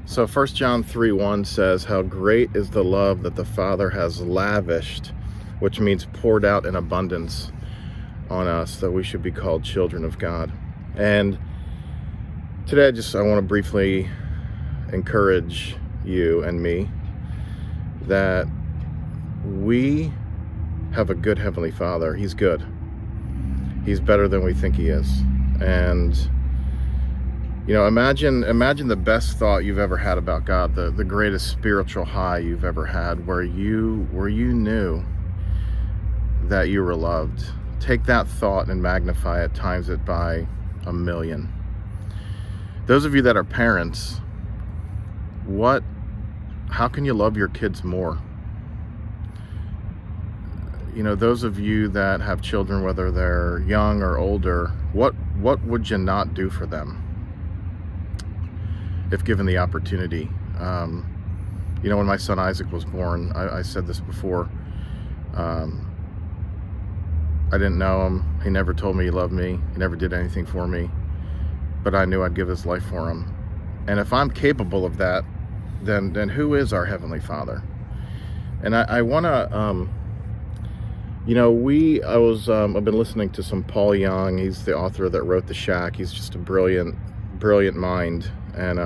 So 1 John 3:1 says, "How great is the love that the Father has lavished," which means poured out in abundance on us, that we should be called children of God. And today I want to briefly encourage you and me that we have a good Heavenly Father. He's good. He's better than we think he is. And imagine the best thought you've ever had about God, the greatest spiritual high you've ever had, where you knew that you were loved. Take that thought and magnify it, times it by 1,000,000. Those of you that are parents, how can you love your kids more? Those of you that have children, whether they're young or older, what would you not do for them if given the opportunity? When my son Isaac was born, I said this before, I didn't know him. He never told me he loved me. He never did anything for me, but I knew I'd give his life for him. And if I'm capable of that, then who is our Heavenly Father? And I want to, I've been listening to some Paul Young. He's the author that wrote The Shack. He's just a brilliant mind. And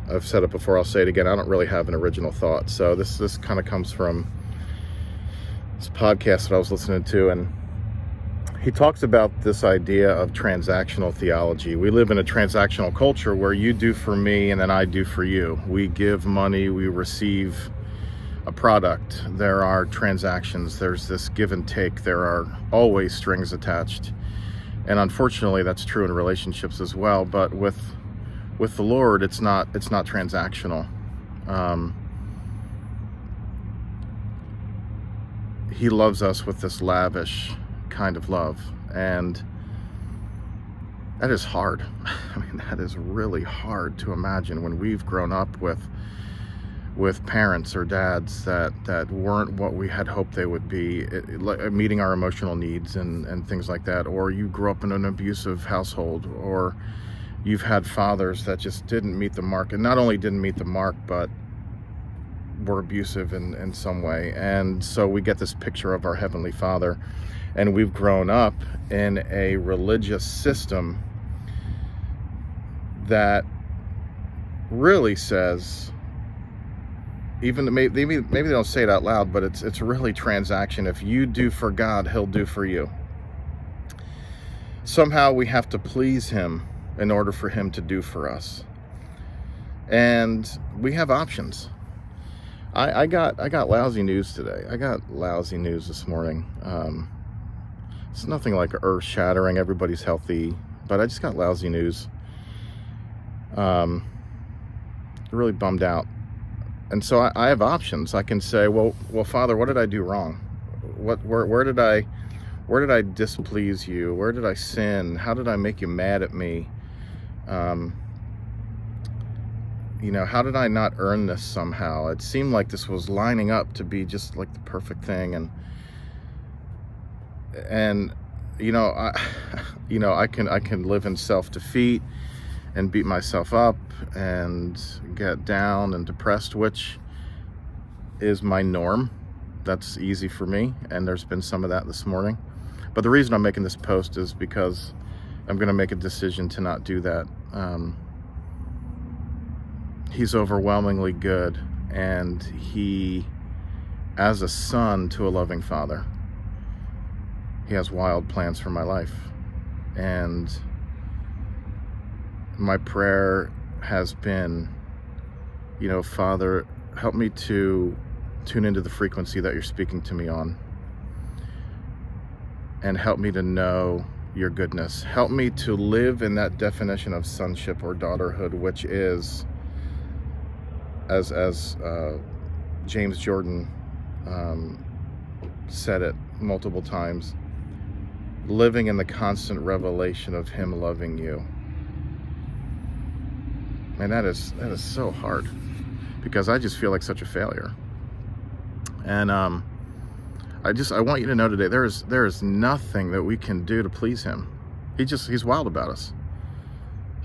I've said it before, I'll say it again, I don't really have an original thought. So this kind of comes from this podcast that I was listening to, and he talks about this idea of transactional theology. We live in a transactional culture where you do for me and then I do for you. We give money, we receive a product. There are transactions, there's this give and take, there are always strings attached. And unfortunately, that's true in relationships as well. But with the Lord, it's not transactional. He loves us with this lavish kind of love, and that is hard. I mean, that is really hard to imagine when we've grown up with parents or dads that weren't what we had hoped they would be, meeting our emotional needs and things like that. Or you grew up in an abusive household, or you've had fathers that just didn't meet the mark, and not only didn't meet the mark, but were abusive in some way. And so we get this picture of our Heavenly Father, and we've grown up in a religious system that really says, even maybe they don't say it out loud, but it's really transaction. If you do for God, he'll do for you. Somehow we have to please him in order for him to do for us. And we have options. I got lousy news today. I got lousy news this morning. It's nothing like earth-shattering. Everybody's healthy, but I just got lousy news. Really bummed out. And so I have options. I can say, well, Father, what did I do wrong? Where did I displease you? Where did I sin? How did I make you mad at me? How did I not earn this somehow? It seemed like this was lining up to be just like the perfect thing. And I can live in self-defeat and beat myself up and get down and depressed, which is my norm. That's easy for me, and there's been some of that this morning. But the reason I'm making this post is because I'm going to make a decision to not do that. He's overwhelmingly good, and he, as a son to a loving father, he has wild plans for my life. And my prayer has been, Father, help me to tune into the frequency that you're speaking to me on, and help me to know your goodness. Help me to live in that definition of sonship or daughterhood, which is, as James Jordan said it multiple times, living in the constant revelation of him loving you. And that is so hard, because I just feel like such a failure. And I want you to know today, there is nothing that we can do to please him. He's wild about us.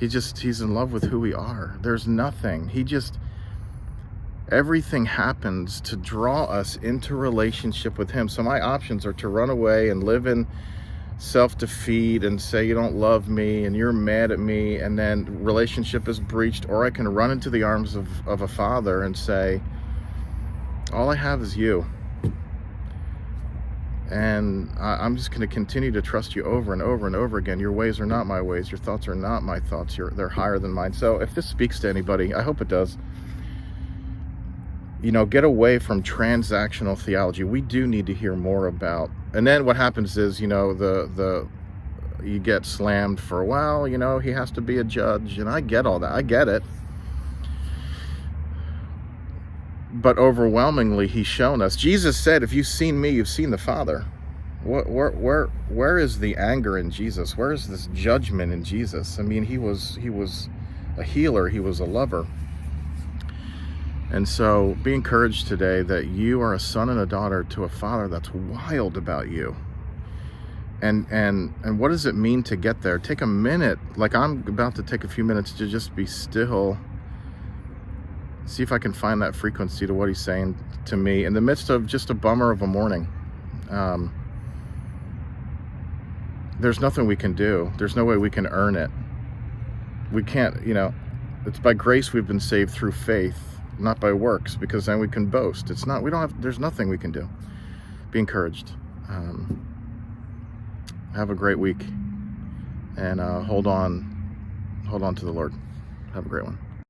He's in love with who we are. There's nothing. Everything happens to draw us into relationship with him. So my options are to run away and live in self-defeat and say you don't love me and you're mad at me, and then relationship is breached, or I can run into the arms of a father and say, all I have is you. And I'm just going to continue to trust you over and over and over again. Your ways are not my ways. Your thoughts are not my thoughts. They're higher than mine. So if this speaks to anybody, I hope it does. Get away from transactional theology. We do need to hear more about. And then what happens is, you get slammed for, well, he has to be a judge. And I get all that. I get it. But overwhelmingly, he's shown us. Jesus said, if you've seen me, you've seen the Father. Where is the anger in Jesus? Where is this judgment in Jesus? I mean, he was a healer. He was a lover. And so be encouraged today that you are a son and a daughter to a Father that's wild about you. And what does it mean to get there? Take a minute, like I'm about to take a few minutes to just be still. See if I can find that frequency to what he's saying to me in the midst of just a bummer of a morning. There's nothing we can do. There's no way we can earn it. We can't, it's by grace we've been saved through faith, not by works, because then we can boast. There's nothing we can do. Be encouraged. Have a great week, and hold on to the Lord. Have a great one.